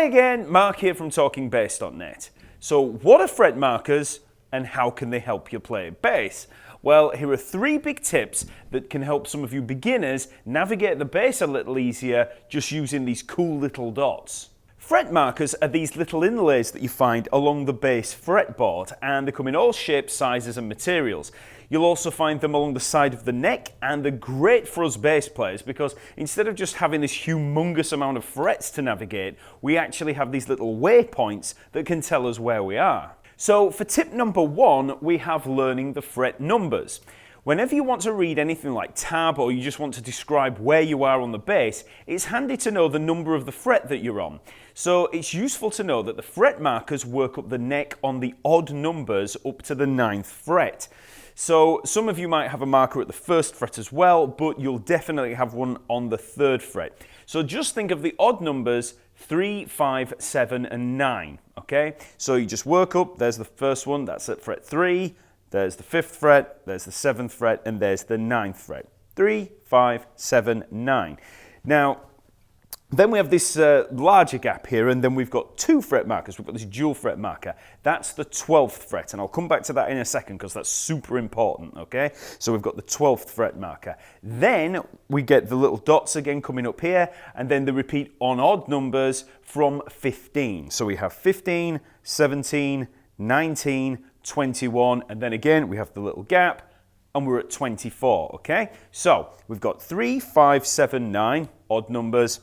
Hi again, Mark here from Talkingbass.net. So what are fret markers and how can they help you play bass? Well, here are 3 big tips that can help some of you beginners navigate the bass a little easier just using these cool little dots. Fret markers are these little inlays that you find along the bass fretboard, and they come in all shapes, sizes and materials. You'll also find them along the side of the neck, and they're great for us bass players because instead of just having this humongous amount of frets to navigate, we actually have these little waypoints that can tell us where we are. So for tip number 1, we have learning the fret numbers. Whenever you want to read anything like tab or you just want to describe where you are on the bass, it's handy to know the number of the fret that you're on. So it's useful to know that the fret markers work up the neck on the odd numbers up to the 9th fret. So some of you might have a marker at the 1st fret as well, but you'll definitely have one on the 3rd fret. So just think of the odd numbers 3, 5, 7 and 9, okay? So you just work up, there's the first one, that's at fret 3, there's the 5th fret, there's the 7th fret, and there's the 9th fret. 3, 5, 7, 9. Now, then we have this larger gap here, and then we've got 2 fret markers. We've got this dual fret marker. That's the 12th fret, and I'll come back to that in a second because that's super important, okay? So we've got the 12th fret marker. Then we get the little dots again coming up here, and then they repeat on odd numbers from 15. So we have 15, 17, 19, 21, and then again we have the little gap, and we're at 24, okay? So we've got 3, 5, 7, 9, odd numbers,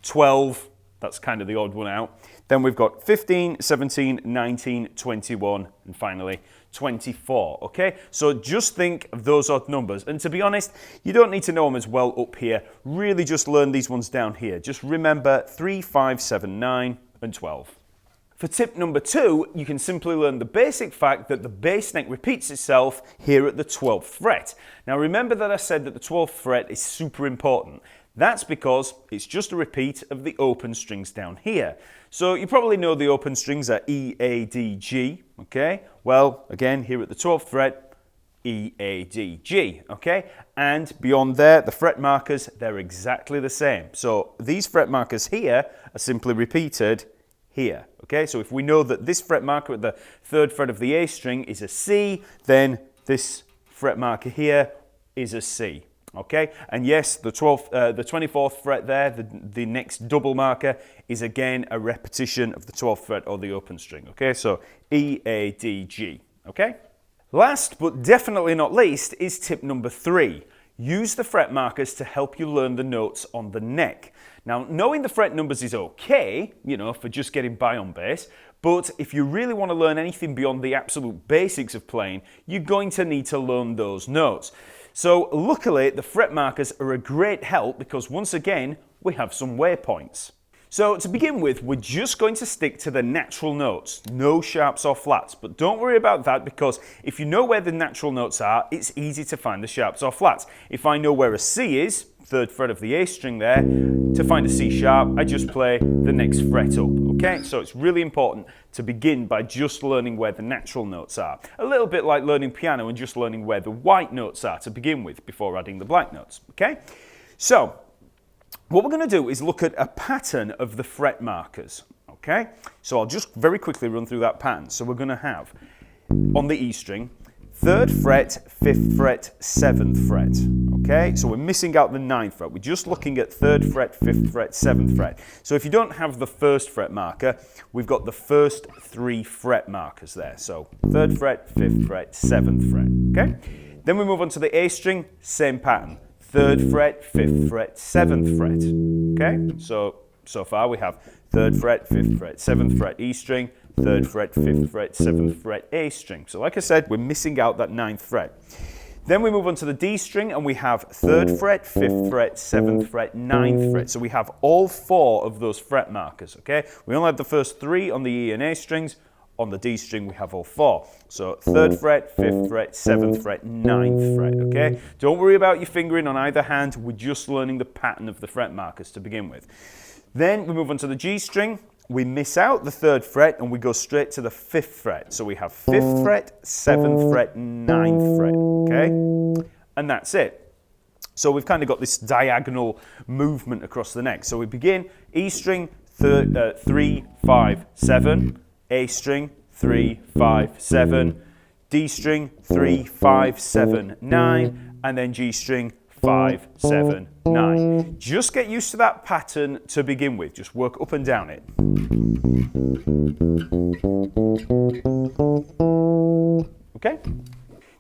12, that's kind of the odd one out. Then we've got 15, 17, 19, 21, and finally 24, okay? So just think of those odd numbers. And to be honest, you don't need to know them as well up here. Really just learn these ones down here. Just remember 3, 5, 7, 9, and 12. For tip number 2, you can simply learn the basic fact that the bass neck repeats itself here at the 12th fret. Now remember that I said that the 12th fret is super important. That's because it's just a repeat of the open strings down here. So you probably know the open strings are E, A, D, G, okay? Well, again, here at the 12th fret, E, A, D, G, okay? And beyond there, the fret markers, they're exactly the same. So these fret markers here are simply repeated here, okay? So if we know that this fret marker at the 3rd fret of the A string is a C, then this fret marker here is a C. Okay, and yes, the 24th fret there, the next double marker is again a repetition of the 12th fret or the open string. Okay, so E, A, D, G. Okay. Last but definitely not least is tip number 3. Use the fret markers to help you learn the notes on the neck. Now, knowing the fret numbers is okay, you know, for just getting by on bass, but if you really want to learn anything beyond the absolute basics of playing, you're going to need to learn those notes. So luckily, the fret markers are a great help because once again, we have some waypoints. So to begin with, we're just going to stick to the natural notes, no sharps or flats. But don't worry about that because if you know where the natural notes are, it's easy to find the sharps or flats. If I know where a C is, 3rd fret of the A string there, to find a C sharp, I just play the next fret up, okay? So it's really important to begin by just learning where the natural notes are. A little bit like learning piano and just learning where the white notes are to begin with before adding the black notes, okay? So what we're going to do is look at a pattern of the fret markers, okay? So I'll just very quickly run through that pattern. So we're going to have, on the E string, 3rd fret, 5th fret, 7th fret, okay? So we're missing out the 9th fret. We're just looking at 3rd fret, 5th fret, 7th fret. So if you don't have the 1st fret marker, we've got the first 3 fret markers there. So 3rd fret, 5th fret, 7th fret, okay? Then we move on to the A string, same pattern. 3rd fret, 5th fret, 7th fret, okay? So far we have 3rd fret, 5th fret, 7th fret E string, 3rd fret, 5th fret, 7th fret A string. So like I said, we're missing out that 9th fret. Then we move on to the D string and we have 3rd fret, 5th fret, 7th fret, 9th fret. So we have all 4 of those fret markers, okay? We only had the first 3 on the E and A strings. On the D string, we have all 4. So 3rd fret, 5th fret, 7th fret, 9th fret, okay? Don't worry about your fingering on either hand. We're just learning the pattern of the fret markers to begin with. Then we move on to the G string. We miss out the 3rd fret and we go straight to the 5th fret. So we have 5th fret, 7th fret, 9th fret, okay? And that's it. So we've kind of got this diagonal movement across the neck. So we begin E string, 3, 5, 7, A string, 3, 5, 7, D string, 3, 5, 7, 9, and then G string, 5, 7, 9. Just get used to that pattern to begin with. Just work up and down it. Okay?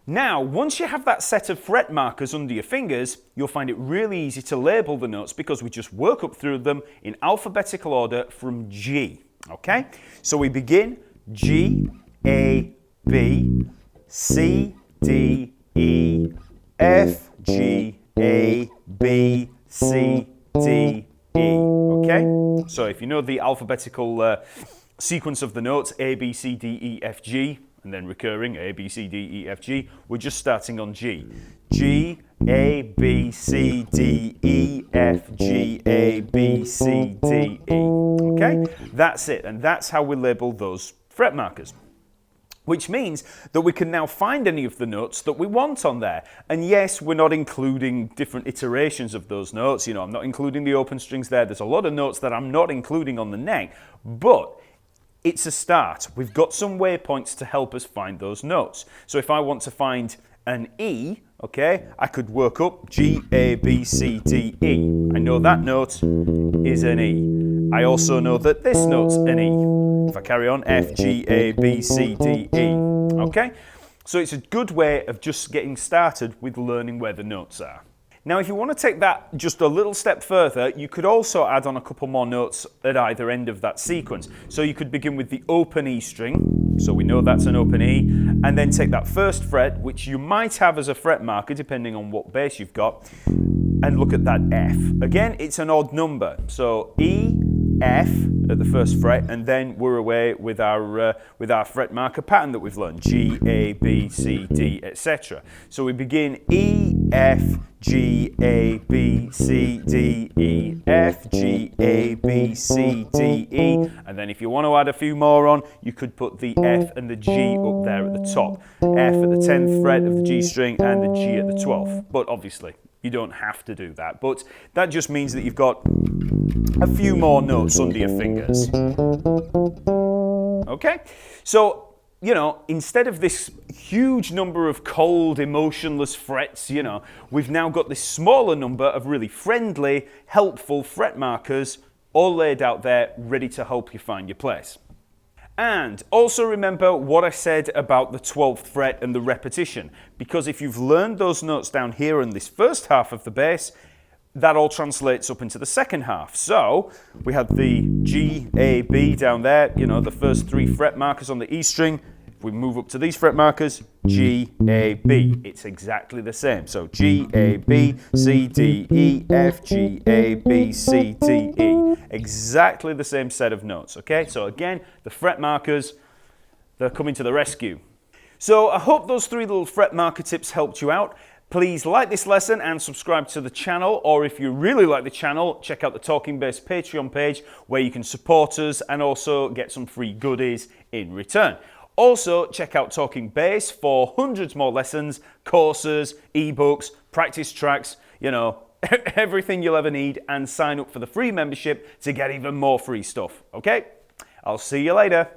Now, once you have that set of fret markers under your fingers, you'll find it really easy to label the notes because we just work up through them in alphabetical order from G. Okay? So we begin G, A, B, C, D, E, F, G, A, B, C, D, E. Okay? So if you know the alphabetical sequence of the notes, A, B, C, D, E, F, G, and then recurring A, B, C, D, E, F, G, we're just starting on G. G, A, B, C, D, E, F, G, A, B, C, D, E. Okay? That's it, and that's how we label those fret markers. Which means that we can now find any of the notes that we want on there. And yes, we're not including different iterations of those notes. You know, I'm not including the open strings there. There's a lot of notes that I'm not including on the neck, but it's a start. We've got some waypoints to help us find those notes. So if I want to find an E, okay, I could work up G, A, B, C, D, E. I know that note is an E. I also know that this note's an E. If I carry on, F, G, A, B, C, D, E. Okay? So it's a good way of just getting started with learning where the notes are. Now, if you want to take that just a little step further, you could also add on a couple more notes at either end of that sequence. So you could begin with the open E string, so we know that's an open E, and then take that first fret, which you might have as a fret marker, depending on what bass you've got, and look at that F. Again, it's an odd number, so E, F at the first fret, and then we're away with our fret marker pattern that we've learned, G, A, B, C, D, etc. So we begin E, F, G, A, B, C, D, E, F, G, A, B, C, D, E, and then if you want to add a few more on, you could put the F and the G up there at the top. F at the 10th fret of the G string and the G at the 12th, but obviously you don't have to do that, but that just means that you've got a few more notes under your fingers. Okay? So, you know, instead of this huge number of cold, emotionless frets, you know, we've now got this smaller number of really friendly, helpful fret markers all laid out there, ready to help you find your place. And also remember what I said about the 12th fret and the repetition, because if you've learned those notes down here in this first half of the bass, that all translates up into the second half. So we had the G, A, B down there, you know, the first 3 fret markers on the E string. If we move up to these fret markers, G, A, B. It's exactly the same. So G, A, B, C, D, E, F, G, A, B, C, D, E. Exactly the same set of notes, okay? So again, the fret markers, they're coming to the rescue. So I hope those 3 little fret marker tips helped you out. Please like this lesson and subscribe to the channel, or if you really like the channel, check out the Talkingbass Patreon page where you can support us and also get some free goodies in return. Also, check out Talkingbass for hundreds more lessons, courses, ebooks, practice tracks, you know, everything you'll ever need, and sign up for the free membership to get even more free stuff, okay? I'll see you later.